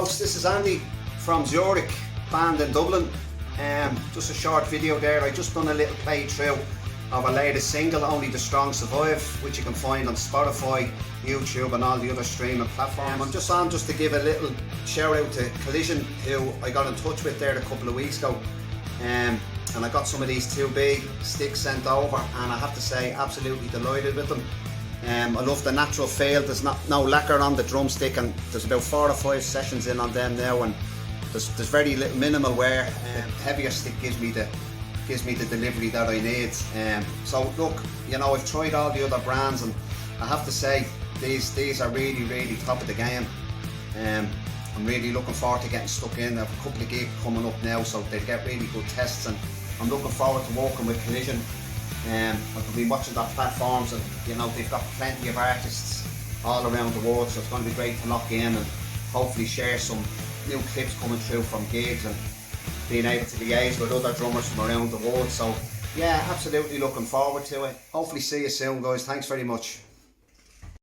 folks, this is Andy from Zurich band in Dublin. Just a short video there. I just done a little playthrough of our latest single, Only the Strong Survive, which you can find on Spotify, YouTube and all the other streaming platforms. I'm just on to give a little shout out to Collision, who I got in touch with there a couple of weeks ago, and I got some of these 2B sticks sent over, and I have to say absolutely delighted with them. I love the natural feel. There's no lacquer on the drumstick, and there's about 4 or 5 sessions in on them now, and there's very little minimal wear. Heavier stick gives me the delivery that I need. So look, you know, I've tried all the other brands, and I have to say these are really top of the game. I'm really looking forward to getting stuck in. I have a couple of gigs coming up now, so they get really good tests, and I'm looking forward to working with Collision. I've been watching their platforms, and you know, they've got plenty of artists all around the world, so it's going to be great to lock in and hopefully share some new clips coming through from gigs, and being able to liaise with other drummers from around the world. So yeah, absolutely looking forward to it. Hopefully see you soon, guys. Thanks very much.